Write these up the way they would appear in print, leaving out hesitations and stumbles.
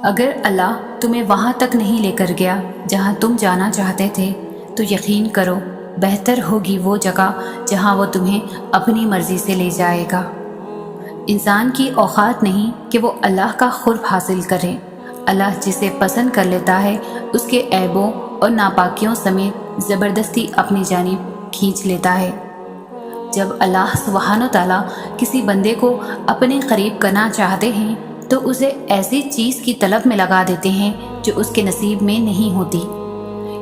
اگر اللہ تمہیں وہاں تک نہیں لے کر گیا جہاں تم جانا چاہتے تھے تو یقین کرو بہتر ہوگی وہ جگہ جہاں وہ تمہیں اپنی مرضی سے لے جائے گا۔ انسان کی اوقات نہیں کہ وہ اللہ کا قرب حاصل کرے۔ اللہ جسے پسند کر لیتا ہے اس کے عیبوں اور ناپاکیوں سمیت زبردستی اپنی جانب کھینچ لیتا ہے۔ جب اللہ سبحانہ و تعالیٰ کسی بندے کو اپنے قریب کرنا چاہتے ہیں تو اسے ایسی چیز کی طلب میں لگا دیتے ہیں جو اس کے نصیب میں نہیں ہوتی،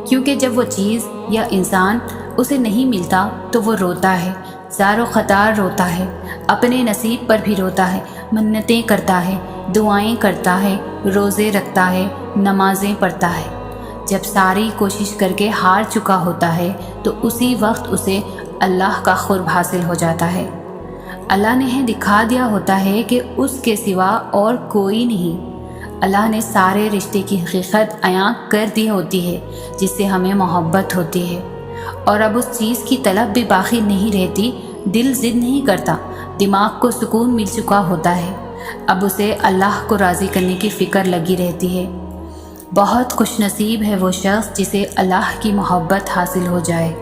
کیونکہ جب وہ چیز یا انسان اسے نہیں ملتا تو وہ روتا ہے، زار و خطار روتا ہے، اپنے نصیب پر بھی روتا ہے، منتیں کرتا ہے، دعائیں کرتا ہے، روزے رکھتا ہے، نمازیں پڑھتا ہے۔ جب ساری کوشش کر کے ہار چکا ہوتا ہے تو اسی وقت اسے اللہ کا قرب حاصل ہو جاتا ہے۔ اللہ نے دکھا دیا ہوتا ہے کہ اس کے سوا اور کوئی نہیں۔ اللہ نے سارے رشتے کی حقیقت عیاں کر دی ہوتی ہے جس سے ہمیں محبت ہوتی ہے، اور اب اس چیز کی طلب بھی باقی نہیں رہتی۔ دل ضد نہیں کرتا، دماغ کو سکون مل چکا ہوتا ہے، اب اسے اللہ کو راضی کرنے کی فکر لگی رہتی ہے۔ بہت خوش نصیب ہے وہ شخص جسے اللہ کی محبت حاصل ہو جائے۔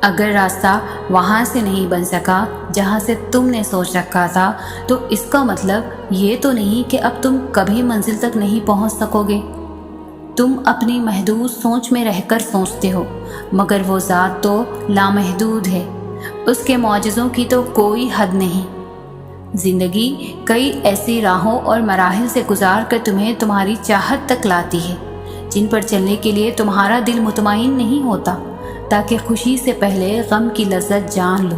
اگر راستہ وہاں سے نہیں بن سکا جہاں سے تم نے سوچ رکھا تھا تو اس کا مطلب یہ تو نہیں کہ اب تم کبھی منزل تک نہیں پہنچ سکو گے۔ تم اپنی محدود سوچ میں رہ کر سوچتے ہو، مگر وہ ذات تو لامحدود ہے، اس کے معجزوں کی تو کوئی حد نہیں۔ زندگی کئی ایسی راہوں اور مراحل سے گزار کر تمہیں تمہاری چاہت تک لاتی ہے جن پر چلنے کے لیے تمہارا دل مطمئن نہیں ہوتا، تاکہ خوشی سے پہلے غم کی لذت جان لو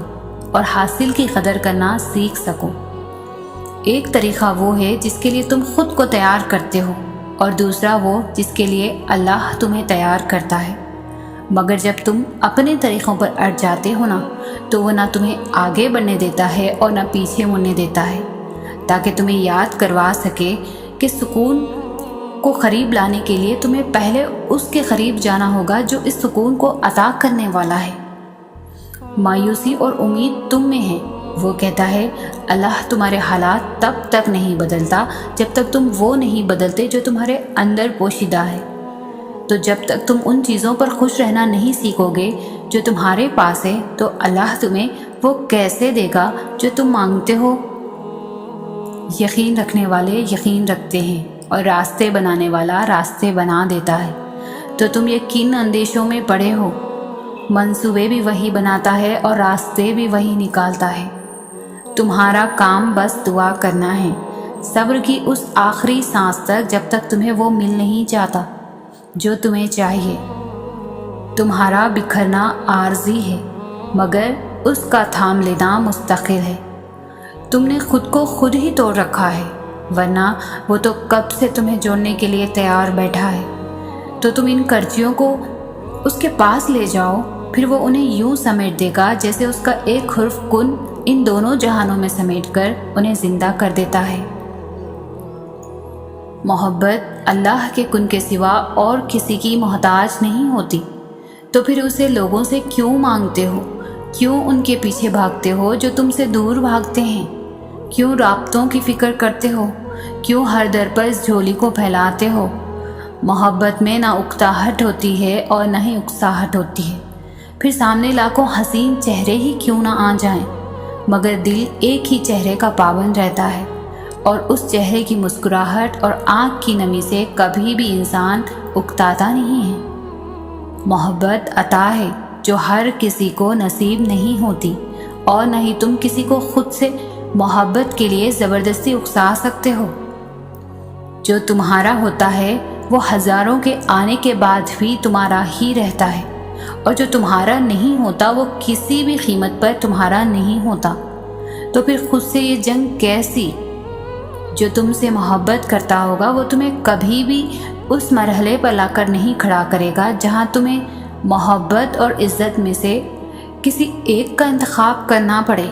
اور حاصل کی قدر کرنا سیکھ سکو۔ ایک طریقہ وہ ہے جس کے لیے تم خود کو تیار کرتے ہو، اور دوسرا وہ جس کے لیے اللہ تمہیں تیار کرتا ہے، مگر جب تم اپنے طریقوں پر اٹ جاتے ہو نا تو وہ نہ تمہیں آگے بڑھنے دیتا ہے اور نہ پیچھے مڑنے دیتا ہے، تاکہ تمہیں یاد کروا سکے کہ سکون کو قریب لانے کے لیے تمہیں پہلے اس کے قریب جانا ہوگا جو اس سکون کو عطا کرنے والا ہے۔ مایوسی اور امید تم میں ہے۔ وہ کہتا ہے اللہ تمہارے حالات تب تک نہیں بدلتا جب تک تم وہ نہیں بدلتے جو تمہارے اندر پوشیدہ ہے۔ تو جب تک تم ان چیزوں پر خوش رہنا نہیں سیکھو گے جو تمہارے پاس ہے تو اللہ تمہیں وہ کیسے دے گا جو تم مانگتے ہو؟ یقین رکھنے والے یقین رکھتے ہیں اور راستے بنانے والا راستے بنا دیتا ہے، تو تم یقین اندیشوں میں پڑے ہو۔ منصوبے بھی وہی بناتا ہے اور راستے بھی وہی نکالتا ہے۔ تمہارا کام بس دعا کرنا ہے، صبر کی اس آخری سانس تک جب تک تمہیں وہ مل نہیں جاتا جو تمہیں چاہیے۔ تمہارا بکھرنا عارضی ہے مگر اس کا تھام لینا مستقل ہے۔ تم نے خود کو خود ہی توڑ رکھا ہے، ورنہ وہ تو کب سے تمہیں جوڑنے کے لیے تیار بیٹھا ہے۔ تو تم ان کرچیوں کو اس کے پاس لے جاؤ، پھر وہ انہیں یوں سمیٹ دے گا جیسے اس کا ایک حرف کن ان دونوں جہانوں میں سمیٹ کر انہیں زندہ کر دیتا ہے۔ محبت اللہ کے کن کے سوا اور کسی کی محتاج نہیں ہوتی، تو پھر اسے لوگوں سے کیوں مانگتے ہو؟ کیوں ان کے پیچھے بھاگتے ہو جو تم سے دور بھاگتے ہیں؟ کیوں رابطوں کی فکر کرتے ہو؟ کیوں ہر در پر اس جھولی کو پھیلاتے ہو؟ محبت میں نہ اکتاہٹ ہوتی ہے اور نہ ہی اکساہٹ ہوتی ہے، پھر سامنے لاکھوں حسین چہرے ہی کیوں نہ آ جائیں، مگر دل ایک ہی چہرے کا پابند رہتا ہے، اور اس چہرے کی مسکراہٹ اور آنکھ کی نمی سے کبھی بھی انسان اکتاتا نہیں ہے۔ محبت عطا ہے جو ہر کسی کو نصیب نہیں ہوتی، اور نہ ہی تم کسی کو خود سے محبت کے لیے زبردستی اکسا سکتے ہو۔ جو تمہارا ہوتا ہے وہ ہزاروں کے آنے کے بعد بھی تمہارا ہی رہتا ہے، اور جو تمہارا نہیں ہوتا وہ کسی بھی قیمت پر تمہارا نہیں ہوتا۔ تو پھر خود سے یہ جنگ کیسی؟ جو تم سے محبت کرتا ہوگا وہ تمہیں کبھی بھی اس مرحلے پر لا کر نہیں کھڑا کرے گا جہاں تمہیں محبت اور عزت میں سے کسی ایک کا انتخاب کرنا پڑے،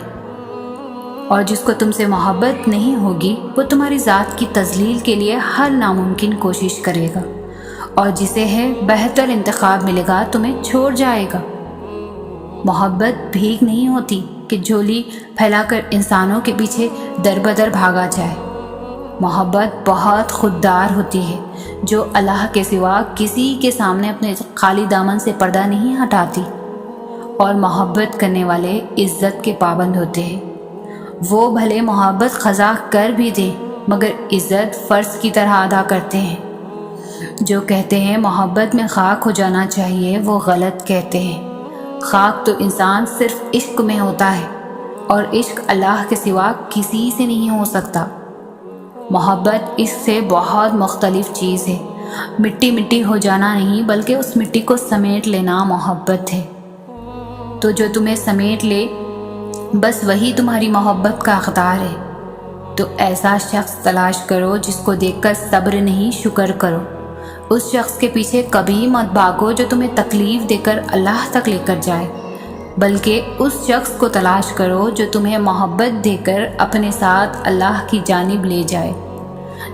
اور جس کو تم سے محبت نہیں ہوگی وہ تمہاری ذات کی تذلیل کے لیے ہر ناممکن کوشش کرے گا، اور جسے بہتر انتخاب ملے گا تمہیں چھوڑ جائے گا۔ محبت بھیک نہیں ہوتی کہ جھولی پھیلا کر انسانوں کے پیچھے در بدر بھاگا جائے۔ محبت بہت خوددار ہوتی ہے، جو اللہ کے سوا کسی کے سامنے اپنے خالی دامن سے پردہ نہیں ہٹاتی، اور محبت کرنے والے عزت کے پابند ہوتے ہیں۔ وہ بھلے محبت قضا کر بھی دیں مگر عزت فرض کی طرح ادا کرتے ہیں۔ جو کہتے ہیں محبت میں خاک ہو جانا چاہیے، وہ غلط کہتے ہیں۔ خاک تو انسان صرف عشق میں ہوتا ہے، اور عشق اللہ کے سوا کسی سے نہیں ہو سکتا۔ محبت عشق سے بہت مختلف چیز ہے۔ مٹی مٹی ہو جانا نہیں بلکہ اس مٹی کو سمیٹ لینا محبت ہے۔ تو جو تمہیں سمیٹ لے بس وہی تمہاری محبت کا حقدار ہے۔ تو ایسا شخص تلاش کرو جس کو دیکھ کر صبر نہیں شکر کرو۔ اس شخص کے پیچھے کبھی مت بھاگو جو تمہیں تکلیف دے کر اللہ تک لے کر جائے، بلکہ اس شخص کو تلاش کرو جو تمہیں محبت دے کر اپنے ساتھ اللہ کی جانب لے جائے،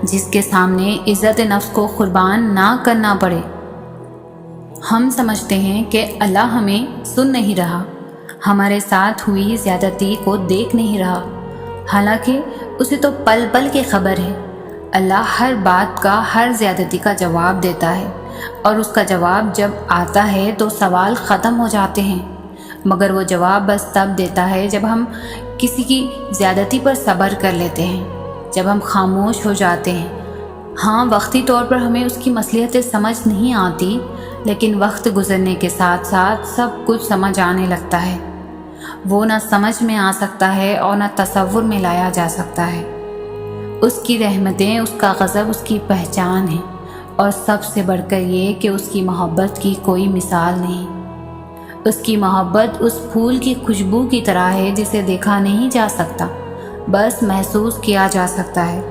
جس کے سامنے عزت نفس کو قربان نہ کرنا پڑے۔ ہم سمجھتے ہیں کہ اللہ ہمیں سن نہیں رہا، ہمارے ساتھ ہوئی زیادتی کو دیکھ نہیں رہا، حالانکہ اسے تو پل پل کی خبر ہے۔ اللہ ہر بات کا، ہر زیادتی کا جواب دیتا ہے، اور اس کا جواب جب آتا ہے تو سوال ختم ہو جاتے ہیں، مگر وہ جواب بس تب دیتا ہے جب ہم کسی کی زیادتی پر صبر کر لیتے ہیں، جب ہم خاموش ہو جاتے ہیں۔ ہاں، وقتی طور پر ہمیں اس کی مصلحتیں سمجھ نہیں آتی، لیکن وقت گزرنے کے ساتھ ساتھ سب کچھ سمجھ آنے لگتا ہے۔ وہ نہ سمجھ میں آ سکتا ہے اور نہ تصور میں لایا جا سکتا ہے۔ اس کی رحمتیں، اس کا غضب اس کی پہچان ہے، اور سب سے بڑھ کر یہ کہ اس کی محبت کی کوئی مثال نہیں۔ اس کی محبت اس پھول کی خوشبو کی طرح ہے جسے دیکھا نہیں جا سکتا، بس محسوس کیا جا سکتا ہے،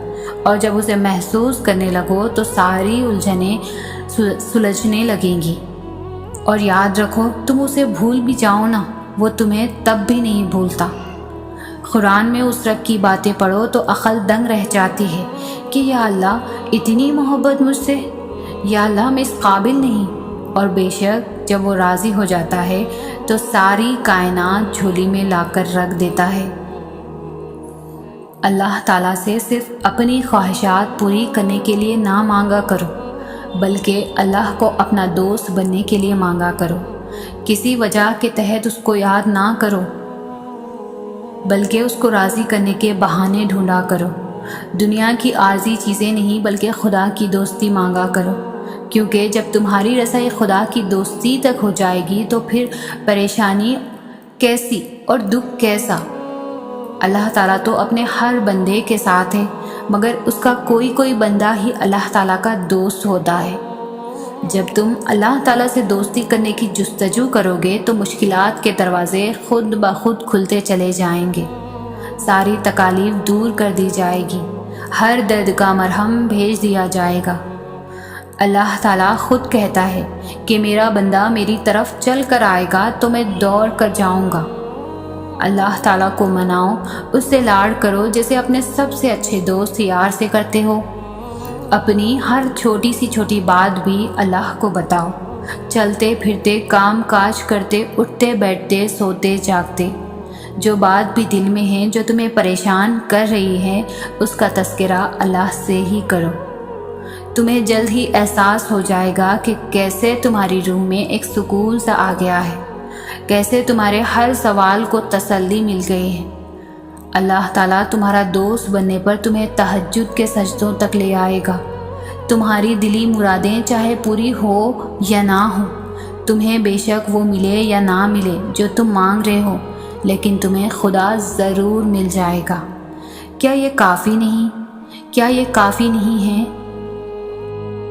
اور جب اسے محسوس کرنے لگو تو ساری الجھنیں سلجھنے لگیں گی۔ اور یاد رکھو، تم اسے بھول بھی جاؤ نا، وہ تمہیں تب بھی نہیں بھولتا۔ قرآن میں اس رب کی باتیں پڑھو تو عقل دنگ رہ جاتی ہے کہ یا اللہ اتنی محبت مجھ سے، یا اللہ میں اس قابل نہیں۔ اور بے شک جب وہ راضی ہو جاتا ہے تو ساری کائنات جھولی میں لا کر رکھ دیتا ہے۔ اللہ تعالیٰ سے صرف اپنی خواہشات پوری کرنے کے لیے نہ مانگا کرو، بلکہ اللہ کو اپنا دوست بننے کے لیے مانگا کرو۔ کسی وجہ کے تحت اس کو یاد نہ کرو، بلکہ اس کو راضی کرنے کے بہانے ڈھونڈا کرو۔ دنیا کی عارضی چیزیں نہیں بلکہ خدا کی دوستی مانگا کرو، کیونکہ جب تمہاری رسائی خدا کی دوستی تک ہو جائے گی تو پھر پریشانی کیسی اور دکھ کیسا۔ اللہ تعالیٰ تو اپنے ہر بندے کے ساتھ ہے، مگر اس کا کوئی بندہ ہی اللہ تعالیٰ کا دوست ہوتا ہے۔ جب تم اللہ تعالیٰ سے دوستی کرنے کی جستجو کرو گے تو مشکلات کے دروازے خود بخود کھلتے چلے جائیں گے، ساری تکالیف دور کر دی جائے گی، ہر درد کا مرہم بھیج دیا جائے گا۔ اللہ تعالیٰ خود کہتا ہے کہ میرا بندہ میری طرف چل کر آئے گا تو میں دوڑ کر جاؤں گا۔ اللہ تعالیٰ کو مناؤ، اس سے لاڑ کرو جیسے اپنے سب سے اچھے دوست یار سے کرتے ہو۔ اپنی ہر چھوٹی سی چھوٹی بات بھی اللہ کو بتاؤ، چلتے پھرتے، کام کاج کرتے، اٹھتے بیٹھتے، سوتے جاگتے۔ جو بات بھی دل میں ہے، جو تمہیں پریشان کر رہی ہے، اس کا تذکرہ اللہ سے ہی کرو۔ تمہیں جلد ہی احساس ہو جائے گا کہ کیسے تمہاری روح میں ایک سکون سا آ گیا ہے، کیسے تمہارے ہر سوال کو تسلی مل گئی ہے۔ اللہ تعالیٰ تمہارا دوست بننے پر تمہیں تہجد کے سجدوں تک لے آئے گا۔ تمہاری دلی مرادیں چاہے پوری ہو یا نہ ہو، تمہیں بے شک وہ ملے یا نہ ملے جو تم مانگ رہے ہو، لیکن تمہیں خدا ضرور مل جائے گا۔ کیا یہ کافی نہیں ہے